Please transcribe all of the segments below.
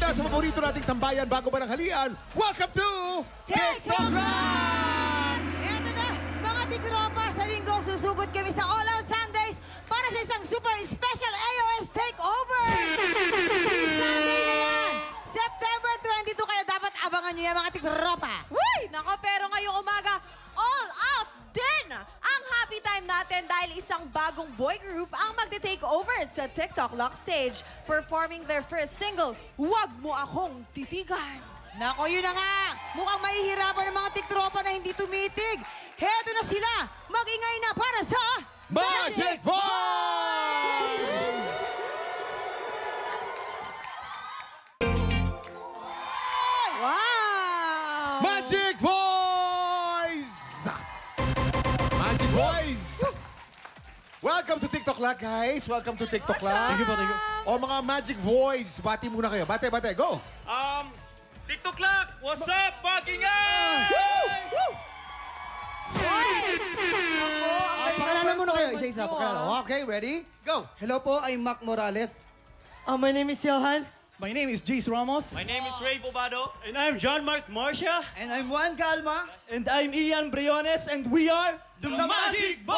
mula sa paborito nating tambayan bago ba ng halian, welcome to TikTok Live! Eto na, mga tigropa, sa linggo susugod kami sa All Out Sundays para sa isang super special AOS Takeover! Sunday na yan! September 22, kaya dapat abangan nyo yan mga tigropa! Uy! Nako, pero ngayong umaga, all out din ang happy time natin dahil isang bagong boy group ang magte-take over sa TikTok Lock stage, performing their first single, Huwag Mo Akong Titigan. Nako, yun na nga! Mukhang mahihirapan ng mga tiktropa na hindi tumitig. Heto na sila! Mag-ingay na para sa... Magic Voice! Wow! Magic Voice! Magic Voice! Welcome to TikTok Live, guys. Welcome to TikTok Live. Thank you po, thank you. O mga Magic Voice, bati muna kayo. Bate, go! TikTok Lock! What's up, Buckingham? Pakilala muna kayo, isa-isa. Pakilala. Okay, ready? Go! Hello po, I'm Mac Morales. My name is Johan. My name is Jace Ramos. My name is Ray Pobado. And I'm John Mark Marcia. And I'm Juan Calma. And I'm Ian Briones. And we are the Magic Boys!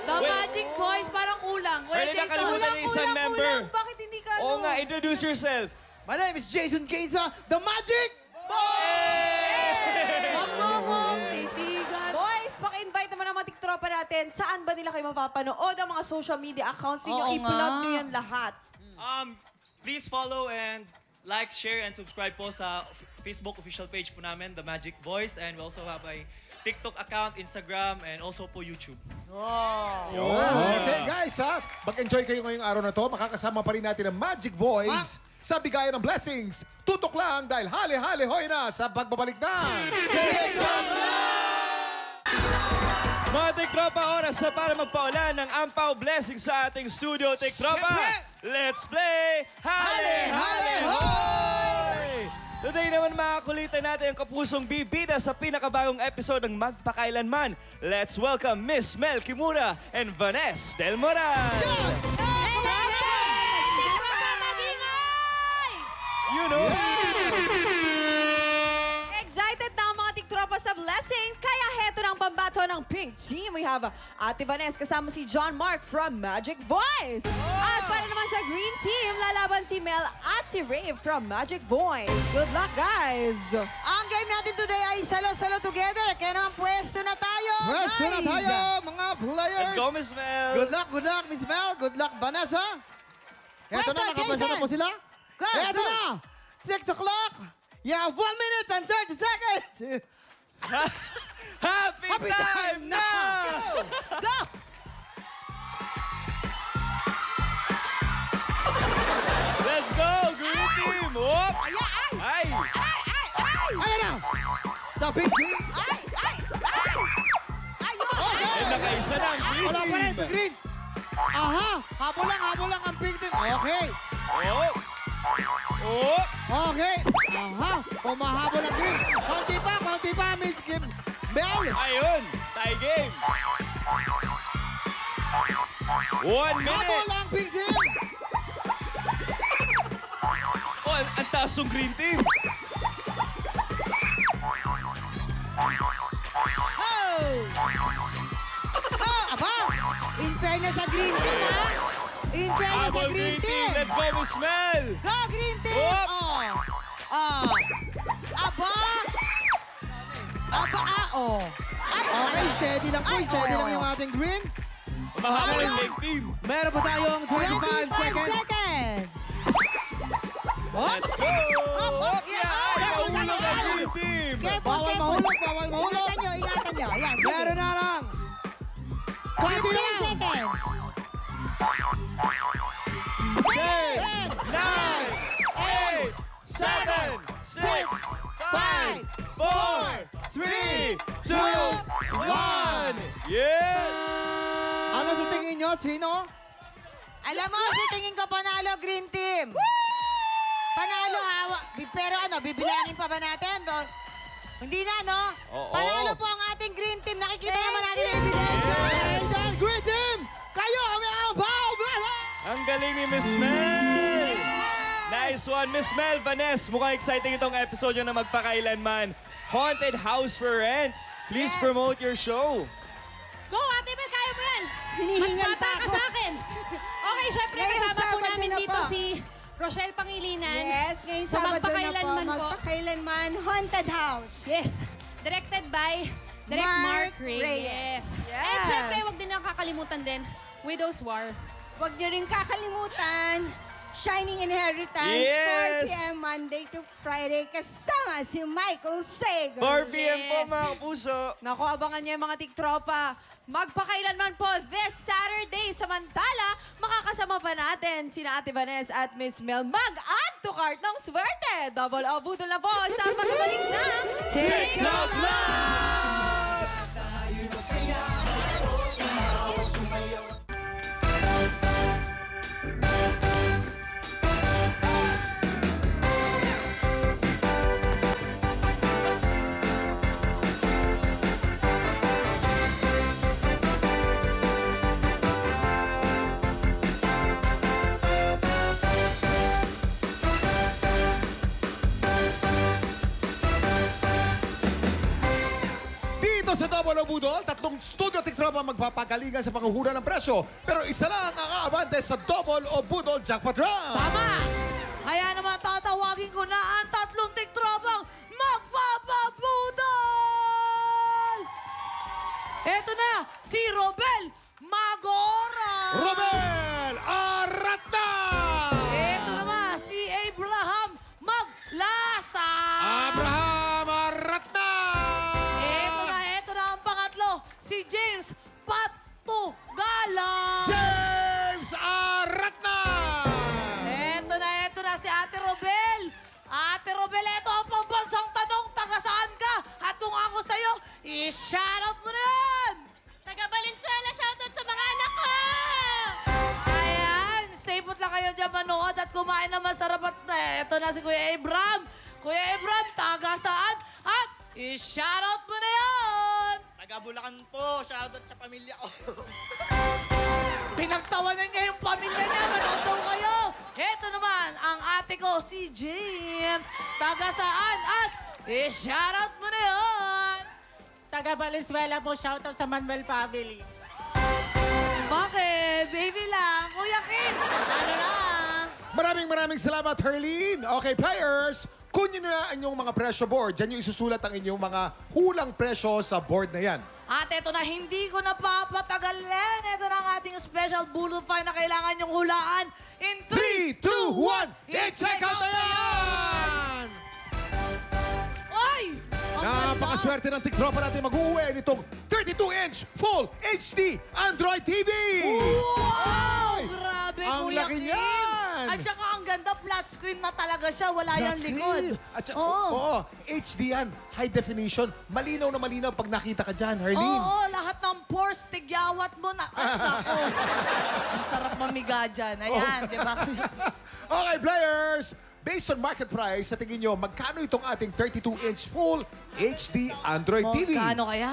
The Magic Boys, parang kulang. Pwede na kalimutan yung isang member. Bakit hindi ka Oo nga, introduce yourself. My name is Jason Keinsa, the Magic Huwag mo akong titigan. Boys, paki-invite naman ang mga tiktropa natin. Saan ba nila kayo mapapanood ang mga social media accounts ninyo? Oo I-plug nga. nyo yan lahat. Please follow and like, share, and subscribe po sa Facebook official page po namin, The Magic Voice. And we also have a TikTok account, Instagram, and also po YouTube. Okay, guys, ha? Mag-enjoy kayo ngayong araw na to. Makakasama pa rin natin ang Magic Voice sa bigayan ng blessings. Tutok lang dahil hali-hali hoy na sa pagbabalik na TikTok Live! Mga Tiktropa, oras na para magpaulan ng ampaw blessing sa ating studio, Tiktropa. Let's play Hale Hale Hoy! Today naman makakulitan natin ang kapusong bibida sa pinakabagong episode ng Magpakailanman. Let's welcome Miss Mel Kimura and Vanessa Del Moral. You know. Excited na ang mga tiktropa sa blessings. Kaya heto ng pambato ng Pink Team. We have Ate Vanessa kasama si John Mark from Magic Voice. At para naman sa Green Team, lalaban si Mel at si Ray from Magic Voice. Good luck, guys! Ang game natin today ay salo-salo together. Kaya naman pwesto na tayo, Pwesto na guys! tayo, mga players. Let's go, Miss Mel. Good luck, Miss Mel. Good luck, Vanessa. Eto Pwesto, na, nakapwesto na Jason. po sila. Go, Eto go. na! TikTok Lock! You have 1 minute and 30 seconds! Happy time na! Go! Let's go, Green Team! Whoop! Ay! Ayan na! Sa Pink Team! And nakaisa na ang Green Wala pa rin Team! sa Green! Aha! Habol lang ang Pink Team. Okay. Oh! Oh! Okay. Aha! Pumahabol ang Green. Kaunti pa, Miss Kim. Bell! Ayun! Tie game! 1 Habol minute! ang Pink Team! Oh, ang taas ng Green Team! Aba! In fairness sa Green Team, ha? In fairness sa Habol Green Team! Let's go, Miss Mel! Go, Green Team! Whoop! Aba! Okay, steady lang po. Steady lang yung ating Green. Mahabol ang Pink Team! Meron po tayong 25 seconds. seconds! Let's go! Up! Yeah! Careful, Nahulog ang careful. Green Team! Bawal mahulog. Ingatan nyo. Ayan, sige. Meron na lang. 20 15 lang. seconds! 10, 9, 8, 7, 6, 5, 4, 3, 2, 1! Yeah! Ano sa tingin nyo? Sino? Alam mo, sa tingin ko panalo, Green Team. Panalo, hawa. Pero bibilangin pa ba natin? Hindi na, no? Oo. Panalo po ang ating Green Team. Nakikita naman natin ang ebidensya. And then, Green Team! Kayo ang may abaw! Ang galing ni Miss Mel! Nice last one, Miss Mel Vaness. Mukhang exciting itong episode nyo na magpakailanman. Haunted House for Rent. Please promote your show. Go, Ate Mel, kaya mo yan. Mas Hinihingal bata pa ka ako. sa akin. Okay, syempre Ngayong kasama po Sabado namin na dito po. si Rochelle Pangilinan. Yes, ngayong So, Sabado na po, magpakailanman po. magpakailanman Haunted House. Yes. Directed by Direct Mark Mark Reyes. Reyes. And Yes. syempre, huwag din nakakalimutan din, Widow's War. Huwag niyo rin kakalimutan, Shining Inheritance, Yes. 4 p.m. Monday to Friday, kasama si Michael Sager. 4 p.m. po, Yes. mga puso. Naku, abangan niyo yung mga tiktropa. Magpakailanman po this Saturday. Samantala, makakasama pa natin sina Ate Vanessa at Miss Mel mag-add to cart ng swerte. Double o budol na po sa pagbabalik ng TikTok Live! Dito sa Double O Budol, tatlong studio tiktropa magpapagalingan sa panghuhula ng presyo. Pero isa lang ang aabante sa Double O Budol Jackpot Round. Tama! Kaya naman tatawagin ko na ang tatlong tiktropang magpapabudol! Eto na, si Robel Magora! Romel Aratna! Eto naman, si Abraham Maglasa! Abraham Aratna! Eto na ang pangatlo, si James Patugala! James Aratna! Eto na si Ate Robel. Ate Robel, eto ang pambansang tanong, taga saan ka? At kung ako sa'yo, i-shoutout mo na yan! Taga Valenzuela, shoutout sa mga anak ko! Ayan, stay put lang kayo dyan manood at kumain na masarap at eto na si Kuya Abram. Kuya Abram, taga saan? At i-shoutout mo na yan! Taga Bulacan po. Shoutout sa pamilya ko. Pinagtawanan niya yung pamilya niya, manood daw kayo. Eto naman, ang ate ko, si James. Taga saan? At i-shoutout mo na yan! Taga Valenzuela po, shoutout sa Manuel family. Bakit? Baby lang. Kuya Kim, ano lang? Maraming salamat, Herlene. Okay, players, kunin na ang inyong mga presyo board. Diyan yung isusulat ang inyong mga hulang presyo sa board na yan. At eto na, hindi ko napapatagalin. Eto na ang ating special Bullet Find na kailangan yung hulaan. In 3, 2, 1, i-check out na yan! Ay! Ang ganda. Napakaswerte ng tiktropa natin mag-uwi nitong 32-inch Full HD Android TV! Wow! Ay! Grabe, Ang Kuya laki Kim. niyan! At saka ang ganda, flat screen na talaga siya. Wala yung likod. At saka, Oo. oo, HD yan. High definition. Malinaw na malinaw pag nakita ka dyan, Herlene. Oo, lahat ng pores, tigyawat mo na. Ay, nako. Ang sarap mamiga dyan. Ayan, di ba? Okay, players! Based on market price, sa tingin nyo, magkano itong ating 32-inch Full HD Android TV? Magkano kaya?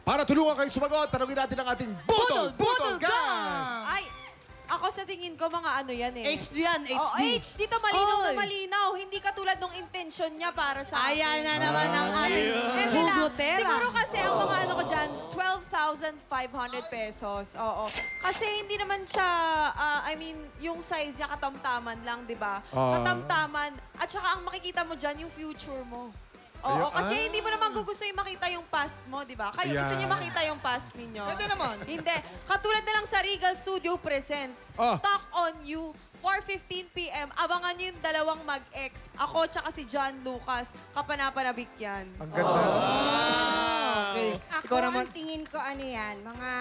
Para tulungan kayo sumagot, tanongin natin ang ating Budol Gang! Ay, ako sa tingin ko mga ano yan eh. HD yan, HD. Oh, HD to malinaw na Oy. malinaw. Hindi katulad ng intention niya para sa akin. Ayan na naman ang aming Hindi lang. hugotera. Siguro kasi ang mga ano ko dyan, 12,500 pesos. Oo. Kasi hindi naman siya, I mean, yung size niya katamtaman lang, di ba? Katamtaman. At saka ang makikita mo dyan, yung future mo. Oo, Ayun, kasi hindi mo naman gugustuhin makita yung past mo, di ba? Kayo gusto Ayan. niyo makita yung past ninyo. Pwede naman. Hindi. Katulad na lang sa Regal Studio Presents. Stock on You, 4:15 p.m. Abangan niyo yung dalawang mag-ex. Ako tsaka si John Lucas. Kapanapanabik yan. Ang ganda. Okay. Ako, ang tingin ko ano yan, mga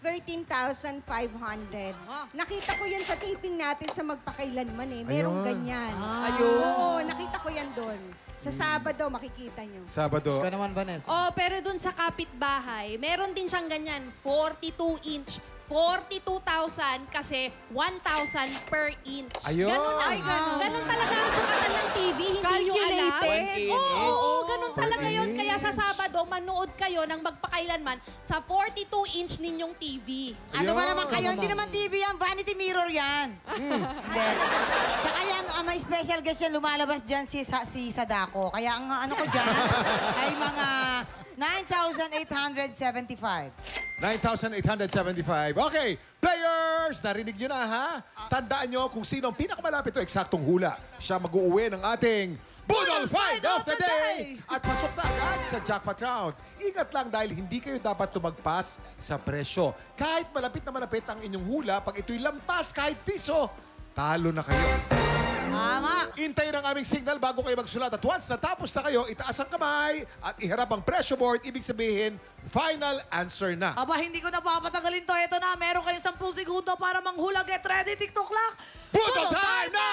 13,500. Nakita ko yan sa taping natin sa magpakailanman eh. Merong Ayun. ganyan. Ayun. Oo, nakita ko yan doon. Sa Sabado, makikita nyo. Sabado. Ikaw naman, Vanessa. Oh, pero dun sa kapitbahay, meron din siyang ganyan, 42-inch 42,000 kasi 1,000 per inch. Ayun. Ganun talaga ang sukatan ng TV. Hindi nyo alam. Calculated. Oo, ganun talaga yun. Kaya sa Sabado, manood kayo ng magpakailanman sa 42-inch ninyong TV. Ano ba Ayun. naman kayo? Hindi naman TV yan. Vanity mirror yan. Hindi. Tsaka yan, may special guest yan. Lumalabas dyan si Sadako. Kaya ang ano ko dyan ay mga 9,875. 9,875. Okay, players, narinig nyo na ha? Tandaan nyo kung sino ang pinakamalapit o eksaktong hula. Siya mag-uuwi ng ating Budol Find of the Day! At pasok na agad sa jackpot round. Ingat lang dahil hindi kayo dapat tumagpas sa presyo. Kahit malapit na malapit ang inyong hula, pag ito'y lampas kahit piso, talo na kayo. Tama. Intayin ang aming signal bago kayo magsulat. At once natapos na kayo, itaas ang kamay at iharap ang pressure board. Ibig sabihin, final answer na. Aba, hindi ko na papatagalin to. Ito na, meron kayong 10 segundo para manghula. Get ready, TikTok clock. Budol time na!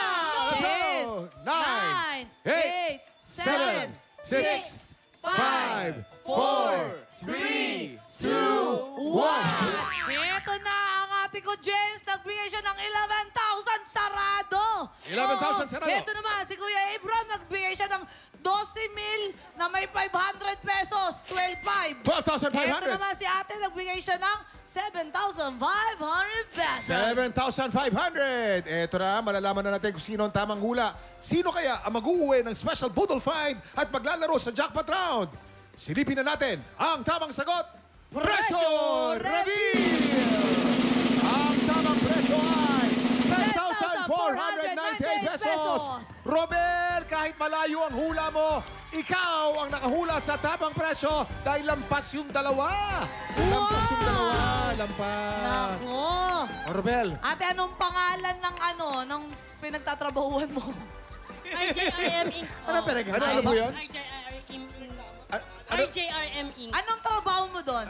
Let's go! 9, 8, 7, 6, 5, 4, 3, 2, 1. Ito na ang ate ko, James. Nagbigay siya ng 11,000 sarado. 11,000 sarado. Ito naman, si Kuya Abram, nagbigay siya ng 12,000 na may 500 pesos. 12,500. 12,500. Ito naman si ate, nagbigay siya ng 7,500 pesos. 7,500. Eto na, malalaman na natin kung sino ang tamang hula. Sino kaya ang mag-uuwi ng special Budol Find at maglalaro sa jackpot round? Silipin na natin ang tamang sagot. Presyo Reveal! Ang tamang presyo ay 10,498 pesos. Robel, kahit malayo ang hula mo, ikaw ang nakahula sa tamang presyo dahil lampas yung dalawa. Lampas yung dalawa. Lampas. Nako. O, Robel, Ate, anong pangalan ng pinagtatrabahuan mo? RJRM Inc. ano mo yun? RJRM Inc. Anong trabaho mo doon?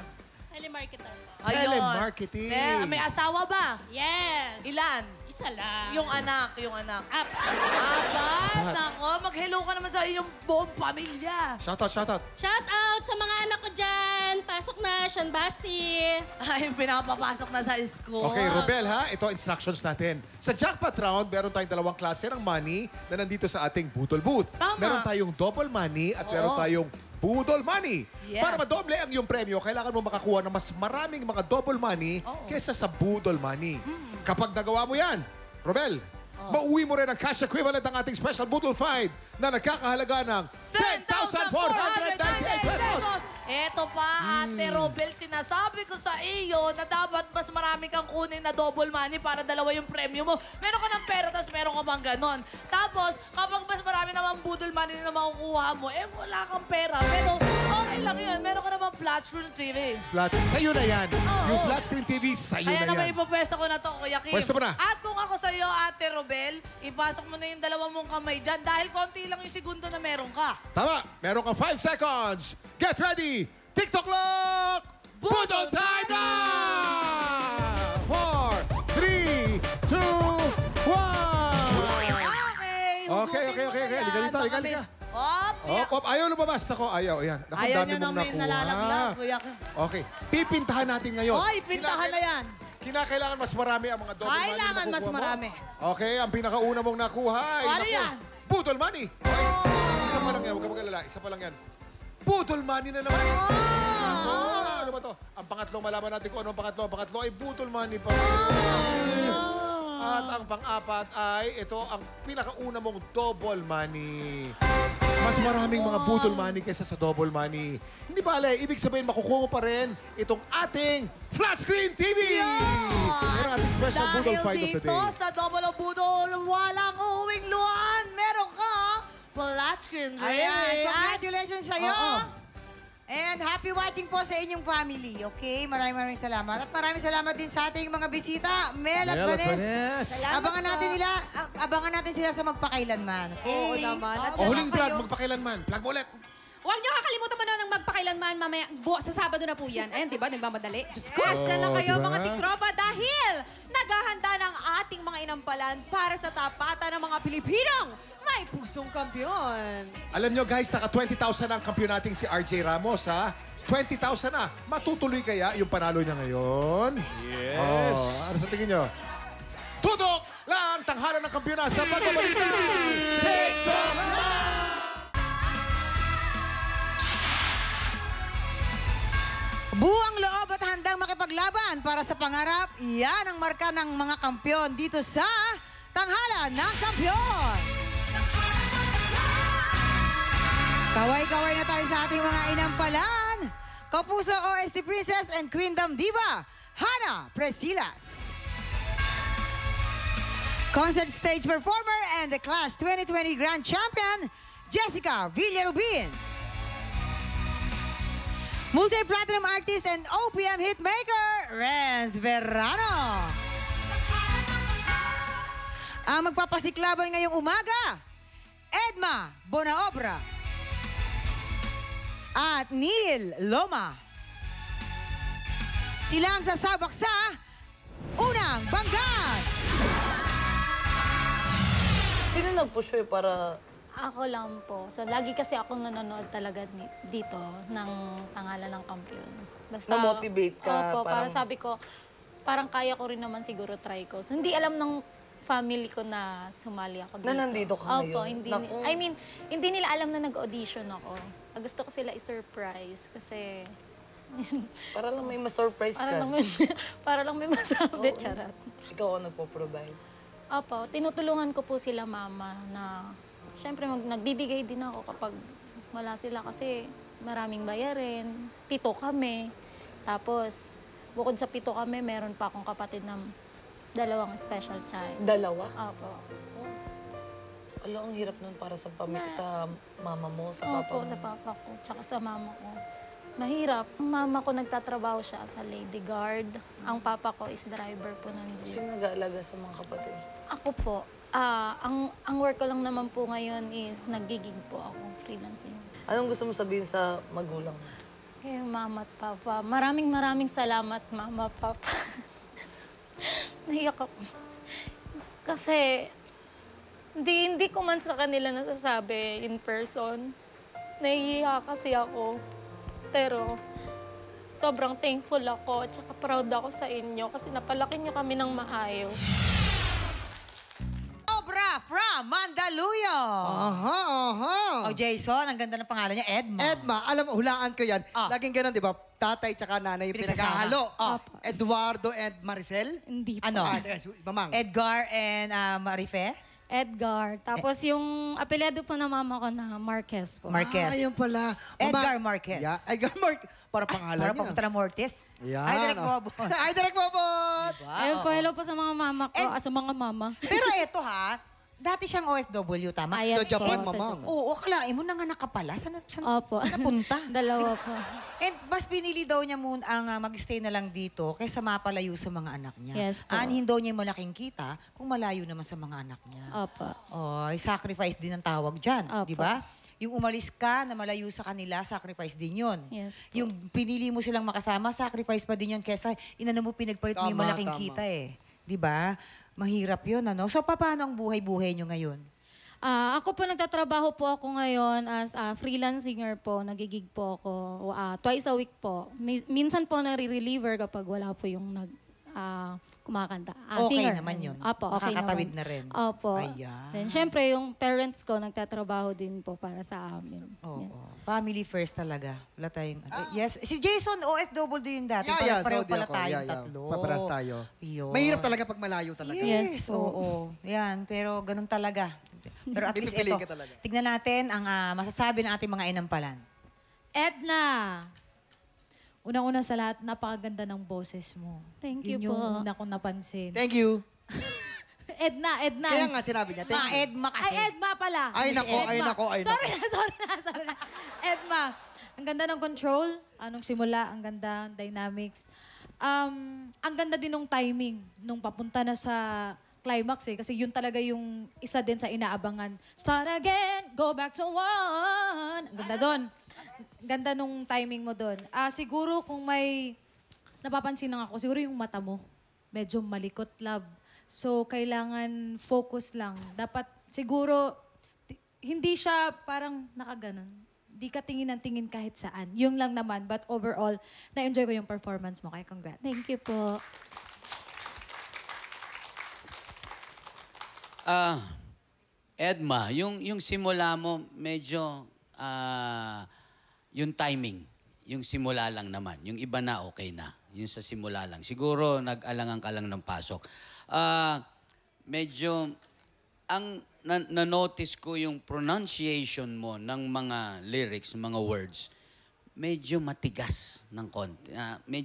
Telemarketer. Telemarketing. May asawa ba? Yes. Ilan? Isa lang. Yung anak. Aba, nako, mag-hello ka naman sa iyong buong pamilya. Shoutout, shoutout. Shout out sa mga anak ko dyan. Pasok na, Sean Basti. Ay, pinapapasok na sa school. Okay, Robel ha, ito instructions natin. Sa jackpot round, meron tayong dalawang klase ng money na nandito sa ating Budol Booth. Tama. Meron tayong double money at meron tayong Budol Money. Yes. Para madoble ang iyong premyo, kailangan mo makakuha ng mas maraming mga double money kesa sa Budol Money. Kapag nagawa mo yan, Robel, mauwi mo rin ang cash equivalent ng ating special Budol Find na nagkakahalaga ng 10,498 pesos. Eto pa, Ate Robel, sinasabi ko sa iyo na dapat mas marami kang kunin na double money para dalawa yung premyo mo. Meron ka ng pera, tapos meron ka bang ganon. Tapos, kapag mas marami naman budol money na makukuha mo, wala kang pera. Pero okay lang yun, meron ka naman flat screen TV. Flat, sa'yo na yan. Yung flat screen TV, sa'yo Kaya na naman yan. ipapwesto ko na to, Kuya Kim. Pwesto mo na. At kung ako sa iyo, Ate Robel, ipasok mo na yung dalawa mong kamay dyan dahil konti lang yung segundo na meron ka. Tama, meron kang 5 seconds. Get ready! TikTok clock! Budol time na! 4, 3, 2, 1! Okay. Liga. Op, ayaw lumabas. Nako, ayaw. Ayan. Naku, Ayaw dami niyo mong nang may nakuha. nalalaglag, Kuya Kim. Okay, pipintahan natin ngayon. Hoy, pintahan na yan. Kinakailangan mas marami ang mga double money na Kailangan mas makukuha mo. marami. Okay, ang pinakauna mong nakuha ay... Ano naku, yan? Budol money. Okay, isa pa lang yan. Huwag ka mag-alala. Isa pa lang yan. Budol money na naman. Ano ba to? Ang pangatlong malaman natin kung ano ang pangatlo. Ang pangatlo ay budol money pa rin. At ang pang-apat ay ito ang pinakauna mong double money. Mas maraming mga budol money kaysa sa double money. Hindi bale, ibig sabihin makukuha mo pa rin itong ating flat screen TV! Meron ating special budol fight of the Dahil dito day. sa Double O Budol, walang uuwing luhaan. Meron kang flat screen TV. Ayan, congratulations sa'yo. Oo. And happy watching po sa inyong family, okay? Maraming salamat. At maraming salamat din sa ating mga bisita, Mel at Vanessa. Abangan natin sila sa magpakailanman, okay? Oo naman. At O saka huling plug, kayo- magpakailanman. Plug mo ulit. Huwag niyo kakalimutan manood ng magpakailanman mamaya. Sa Sabado na po yan. Ayan, di ba? Nagmamadali. Diyos ko. Yes, dyan lang kayo diba? mga tiktropa dahil naghahanda ng ating mga inampalan para sa tapatan ng mga Pilipinong may pusong kampiyon. Alam nyo guys, naka 20,000 ang kampiyon nating si RJ Ramos ha. 20,000 na. Matutuloy kaya yung panalo niya ngayon? Yes. Ano sa tingin nyo? Tutok lang tanghalan ng kampiyona sa pagbabalik ng TikTok Live! Buwang loob at handang makipaglaban para sa pangarap, yan ang marka ng mga kampyon dito sa Tanghalan ng Kampyon. Kaway-kaway na tayo sa ating mga inampalan. Kapuso OST Princess and Queendom Diva, Hana Presilas. Concert stage performer and the Clash 2020 Grand Champion, Jessica Villarubin. Multi-platinum artist and OPM hitmaker, Renz Verano. Ang magpapasiklaban ngayong umaga, Edma Bonaobra at Neil Loma. Sila ang sasabak sa unang banggan. Sino nag-push para... Ako lang po. So, lagi kasi ako nanonood talaga dito ng Tanghalan ng Kampyon. Basta, Na-motivate ka, Opo, parang- para sabi ko, parang kaya ko rin naman siguro try ko. So, hindi alam ng family ko na sumali ako dito. Na nandito ka Opo, ngayon? hindi, Naku. I mean, hindi nila alam na nag-audition ako. Gusto ko sila i-surprise kasi Para lang may ma-surprise para ka. lang may, para lang may masabi, charot. Ikaw ang nagpo-provide. Opo, tinutulungan ko po sila mama na syempre nagbibigay din ako kapag wala sila kasi maraming bayarin. 7 kami. Tapos, bukod sa 7 kami, meron pa akong kapatid na 2 special child. 2? Opo. Alam, ang hirap nun para sa sa mama mo, sa papa Opo, mo. sa papa ko, tsaka sa mama ko. Mahirap. Ang mama ko nagtatrabaho siya sa Lady Guard. Ang papa ko is driver po ng jeep. Sino nag-aalaga sa mga kapatid? Ako po, ang work ko lang naman po ngayon is nagigig po ako, freelancing. Anong gusto mo sabihin sa magulang? Kay mama at papa, maraming salamat, mama, papa. Nahiyak ako. Kasi, hindi ko man sa kanila nasasabi in person. Nahihiya kasi ako. Pero, sobrang thankful ako at saka proud ako sa inyo kasi napalaki niyo kami ng maayos. Obra from Mandaluyong. Aha. Oh, Jason, ang ganda ng pangalan niya, Edma. Edma, alam mo, hulaan ko yan. Ah. Laging ganun, di ba? Tatay tsaka nanay yung Pinagsasama. pinaghahalo. Ah. Eduardo and Maricel? Hindi po. Ano? Mamang. Edgar and Marife? Edgar. Tapos yung apelyido po ng mama ko na Marquez po. Marquez. Ayun pala. Edgar Marquez. Yeah, Edgar Marquez. Para pangalan Para niya. papunta ng Mortis. Yan. Ay, direct oh. Bobo. Ay, direct Bobot! Ayun po, hello po sa mga mama ko, And- sa mga mama. Pero eto ha, dati siyang OFW, tama? Ah, yes Sa Japan, po, sa mamang. Japan. Oo, akalain mo na nga nakapala. Saan Opo. napunta? 2 po. And mas pinili daw niya muna ang mag-stay na lang dito kaysa mapalayo sa mga anak niya. Yes po. Anhin daw niya yung malaking kita kung malayo naman sa mga anak niya. Opo. Oy, sacrifice din ang tawag dyan, Opo. di ba? Yung umalis ka na malayo sa kanila, sacrifice din yun. Yes po. Yung pinili mo silang makasama, sacrifice pa din yun kesa inano mo pinagpalit mo yung Tama, malaking tama. kita eh. Di ba? Mahirap yun, ano? So, paano ang buhay-buhay nyo ngayon? Ako po nagtatrabaho po ako ngayon as a freelance singer po. Nagigig po ako twice a week po. Minsan po nare-reliever kapag wala po yung kumakanta. Okay Singer. naman yun. Opo, okay Nakakatawid naman. na rin. Opo. Ayan. Then, syempre, yung parents ko nagtatrabaho din po para sa amin. Oo. Yes. Family first talaga. Wala tayong... yes. Si Jason, OFW din dati. Pareho Saudi pala ako. tayong tatlo. Paparas tayo. Yun. Mahirap talaga pag malayo talaga. Yes, Yes po. oo. Yan, pero ganun talaga. Pero at least Pipiliin ito, ka talaga. tignan natin ang masasabi ng ating mga inampalan. Edna, unang-una sa lahat, napakaganda ng boses mo. Thank you Yun yung po. una kong napansin. Thank you. Edna. Kaya nga sinabi niya, thank you. Edma kasi. Ay, Edma pala. Ay, Si nako, ay, Edma. nako, ay, Sorry na. Edma, ang ganda ng control. Anong simula, ang ganda, dynamics. Ang ganda din ng timing nung papunta na sa climax eh. Kasi yun talaga yung isa din sa inaabangan. Start again, go back to one. Ang ganda doon. Ang ganda nung timing mo doon. Siguro kung may napapansin lang ako, siguro yung mata mo. Medyo malikot, love. So, kailangan focus lang. Dapat siguro, hindi siya parang nakaganon. di ka tingin ng tingin kahit saan. Yung lang naman, but overall, na-enjoy ko yung performance mo. Kaya congrats. Thank you po. Edma, yung simula mo, medyo yung timing, yung simula lang naman. Yung iba na okay na. Yung sa simula lang. Siguro nag-alangan ka lang ng pasok. Medyo, ang na-notice ko yung pronunciation mo ng mga lyrics, mga words, medyo matigas ng konti.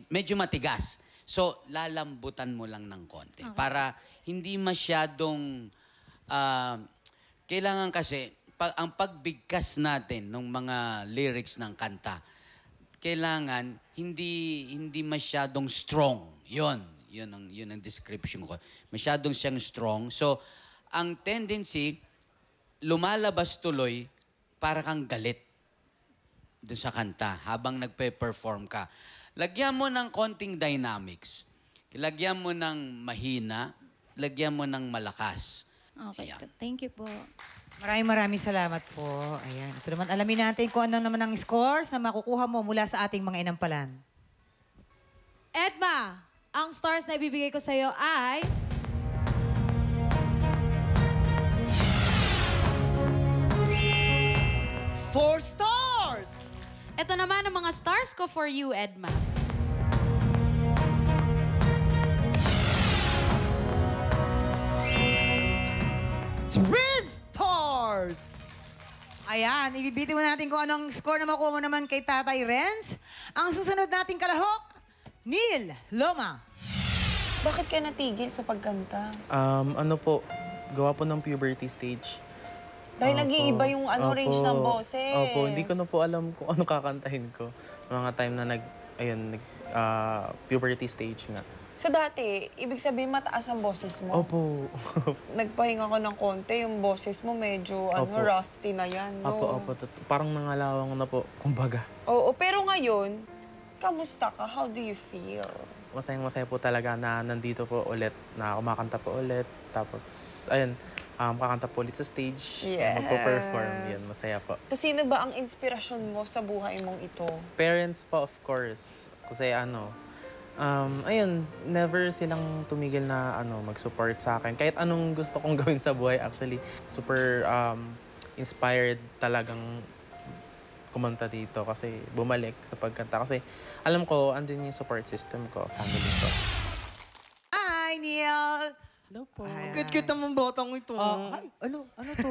Medyo matigas. So, lalambutan mo lang ng konti. Okay. Para hindi masyadong... kailangan kasi, ang pagbigkas natin ng mga lyrics ng kanta, kailangan hindi masyadong strong. Yun ang description ko. Masyadong siyang strong. So, ang tendency, lumalabas tuloy para kang galit doon sa kanta habang nagpe-perform ka. Lagyan mo ng konting dynamics. Lagyan mo ng mahina. Lagyan mo ng malakas. Okay, Ayan. thank you po. Maraming salamat po. Ayan. Ito naman, alamin natin kung ano naman ang scores na makukuha mo mula sa ating mga inampalan. Edma, ang stars na ibibigay ko sa'yo ay... Four stars! Ito naman ang mga stars ko for you, Edma. Three stars! Ayan, ibibiti mo natin kung anong score na makuha mo naman kay Tatay Renz. Ang susunod nating kalahok, Neil Loma. Bakit ka natigil sa pagkanta? Ano po, gawa po ng puberty stage. Dahil Opo. nag-iiba yung range ng boses. Opo, hindi ko na po alam kung ano kakantahin ko. Mga time na puberty stage nga. So dati, ibig sabihin mataas ang boses mo? Opo. Nagpahinga ka ng konti, yung boses mo medyo Opo. rusty na yan, no? Opo. Parang nangalawang na po, kumbaga. Oo, pero ngayon, kamusta ka? How do you feel? Masayang-masaya po talaga na nandito po ulit, na kumakanta po ulit. Tapos, ayun, kakanta po ulit sa stage. Yes. Magpo-perform. Yan, masaya po. So sino ba ang inspirasyon mo sa buhay mong ito? Parents pa, of course. Kasi ayun, never silang tumigil na mag-support sa akin. Kahit anong gusto kong gawin sa buhay, actually, super inspired talagang kumanta dito kasi bumalik sa pagkanta. Kasi alam ko, andun yung support system ko, family ko. Hi, Neil! Hello po. Cute-cute naman botong ito. Ay, ano to?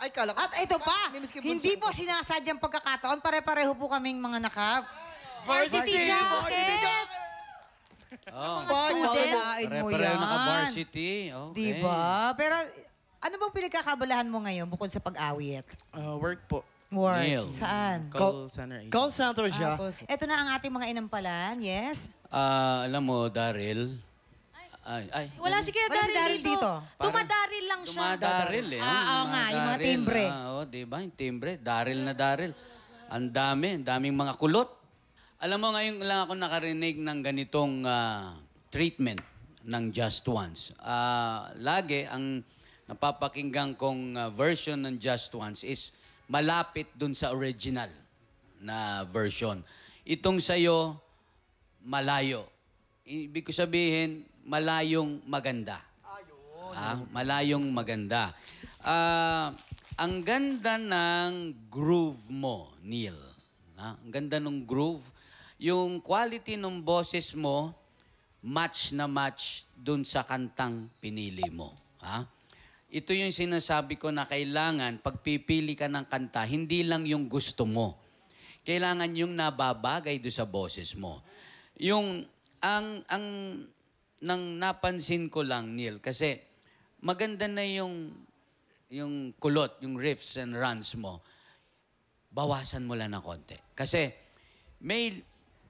Ay, kala ko. At ito pa, hindi po sinasadyang pagkakataon, pare-pareho po kaming mga Varsity jacket! Oh. Student mo Pare-pareho yan. naka-varsity. Okay. Diba? Pero ano bang pinagkakabalahan mo ngayon bukod sa pag-awit? Work po. Work. Neil. Saan? Call center agent. Call center siya. Ito na ang ating mga inampalan, yes? Alam mo, Daryl. Wala si Kuya Wala si Daryl Daryl dito. Dumadaril lang siya. Dumadaril eh. Oo nga, yung mga timbre. Diba? Yung timbre. Daryl na Daryl. Ang daming mga kulot. Alam mo, ngayon lang ako nakarinig ng ganitong treatment ng Just Once. Lagi, ang napapakinggan kong version ng Just Once is malapit dun sa original na version. Itong sa'yo, malayo. Ibig ko sabihin, malayong maganda. Malayong maganda. Ang ganda ng groove mo, Neil. Ang ganda ng groove. Yung quality ng boses mo, match na match dun sa kantang pinili mo. Ito yung sinasabi ko na kailangan, pagpipili ka ng kanta, hindi lang yung gusto mo. Kailangan yung nababagay doon sa boses mo. Nang napansin ko lang, Neil, kasi maganda na yung kulot, yung riffs and runs mo, bawasan mo lang ng konti. Kasi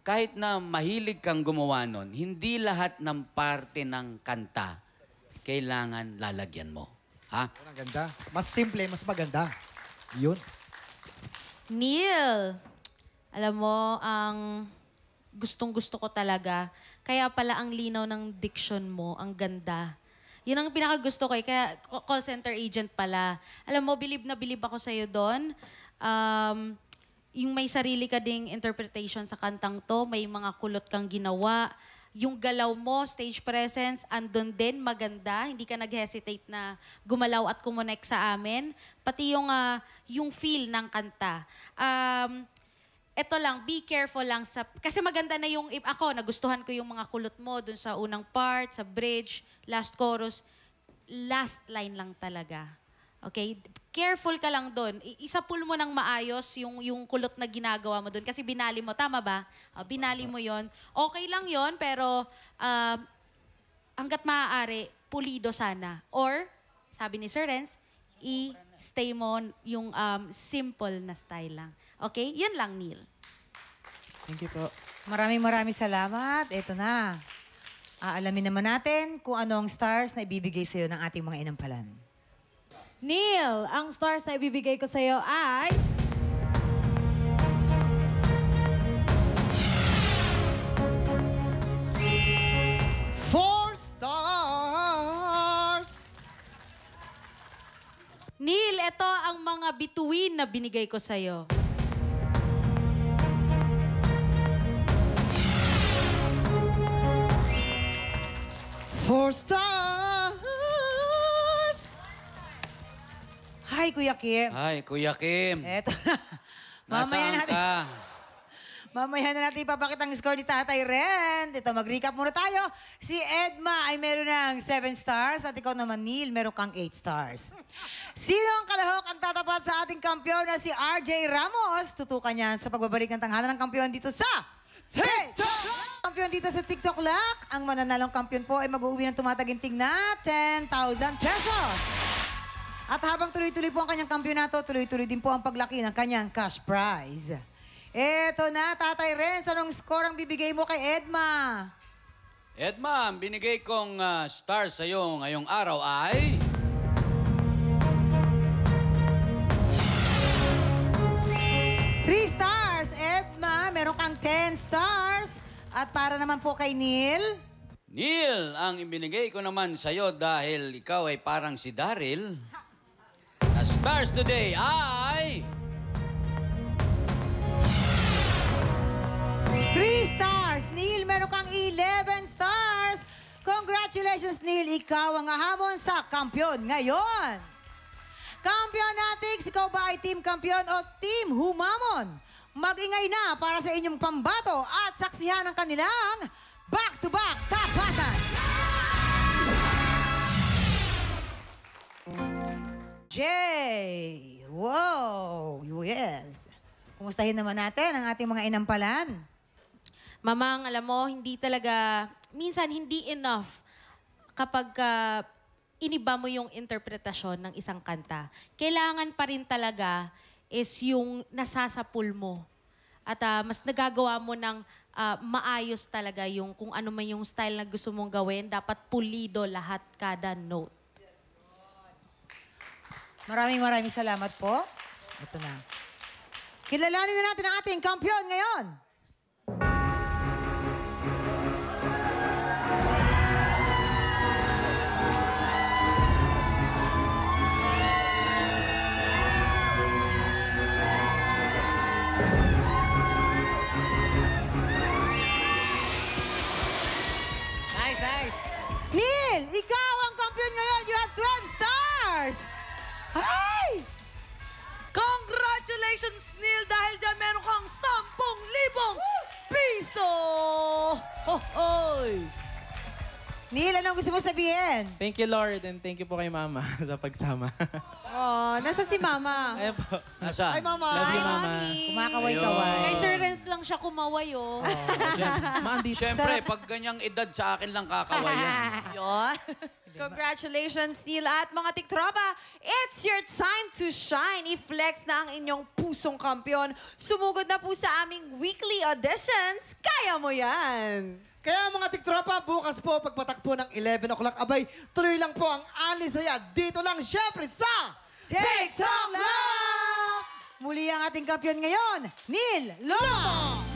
kahit na mahilig kang gumawa nun, hindi lahat ng parte ng kanta kailangan lalagyan mo. Ang ganda. Mas simple, mas maganda. Yun. Neil, alam mo, ang gustong-gusto ko talaga, kaya pala ang linaw ng diction mo, ang ganda. Yun ang pinakagusto ko eh. Kaya call center agent pala. Alam mo, bilib na bilib ako sa'yo doon. yung may sarili ka ding interpretation sa kantang to, may mga kulot kang ginawa, yung galaw mo, stage presence, andun din, maganda. Hindi ka nag-hesitate na gumalaw at kumonek sa amin. Pati yung feel ng kanta. Ito lang, be careful lang sa... Kasi maganda na yung... Ako, nagustuhan ko yung mga kulot mo dun sa unang part, sa bridge, last chorus. Last line lang talaga. Okay? Careful ka lang dun. Isapul mo ng maayos yung kulot na ginagawa mo dun. Kasi binali mo, tama ba? Binali mo yon. Okay lang yon pero hanggat maaari, pulido sana. Or, sabi ni Sir Renz, i-stay mo yung simple na style lang. Okay? Yan lang, Neil. Thank you po. Maraming salamat. Ito na. Aalamin naman natin kung ano ang stars na ibibigay sa'yo ng ating mga inampalan. Neil, ang stars na ibibigay ko sa'yo ay... Neil, ito ang mga bituin na binigay ko sa'yo. 4 stars! Hi, Kuya Kim. Hi, Kuya Kim. Eto na. Nasaan ka? Mamaya na natin ipapakita ang score ni Tatay Ren. Ito, mag-recap muna tayo. Si Edma ay meron ng 7 stars at ikaw naman, Neil, meron kang 8 stars. Sino ang kalahok ang tatapat sa ating kampiyon na si RJ Ramos? Tutukan niya sa pagbabalik ng tanghalan ng kampiyon dito sa TikTok! Kampiyon dito sa TikTok Lock. Ang mananalong kampiyon po ay mag-uwi ng tumataginting na 10,000 pesos. At habang tuloy-tuloy po ang kanyang kampyonato, tuloy-tuloy din po ang paglaki ng kanyang cash prize. Eto na, Tatay Renz, anong score ang bibigay mo kay Edma? Edma, ang binigay kong star sa'yo ngayong araw ay... 3 stars, Edma. Meron kang 10 stars. At para naman po kay Neil... Neil, ang ibinigay ko naman sa'yo dahil ikaw ay parang si Daryl. The stars today ay... 3 stars. Neil, meron kang 11 stars. Congratulations, Neil. Ikaw ang ahamon sa kampiyon ngayon. Kampiyon natin, ikaw ba ay team kampiyon o team humamon? Mag-ingay na para sa inyong pambato at saksihan ang kanilang back-to-back tapatan. Jay! Wow! Yes! Kumustahin naman natin ang ating mga inampalan. Mamang, alam mo, hindi talaga, minsan hindi enough kapag iniba mo yung interpretasyon ng isang kanta. Kailangan pa rin talaga is yung nasasapul mo. At mas nagagawa mo ng maayos talaga yung kung ano man yung style na gusto mong gawin. Dapat pulido lahat kada note. Maraming salamat po. Ito na. Kilalanin na natin ang ating kampiyon ngayon. Neil, ikaw ang kampiyon ngayon. You have 12 stars. Ay! Congratulations, Neil! Dahil dyan meron kang 10,000 piso! Hohoy! Neil, anong gusto mo sabihin? Thank you, Lord, and thank you po kay Mama sa pagsama. Oh, nasa si Mama. Ayan po. Nasaan? Ay, Mama. Love you, Mama. Kumakaway-kaway. Kay Sir Renz lang siya kumaway, oh. Siyempre, pag ganyang edad sa akin lang kakawayan. Yun. Congratulations, Neil. At mga tiktropa, it's your time to shine. I-flex na ang inyong pusong kampiyon. Sumugod na po sa aming weekly auditions. Kaya mo yan! Kaya mga tiktropa, bukas po pagpatak po ng 11 o'clock, abay, tuloy lang po ang Ali Saya. Dito lang syempre sa TikTok Lock! Muli ang ating kampiyon ngayon, Neil Lock!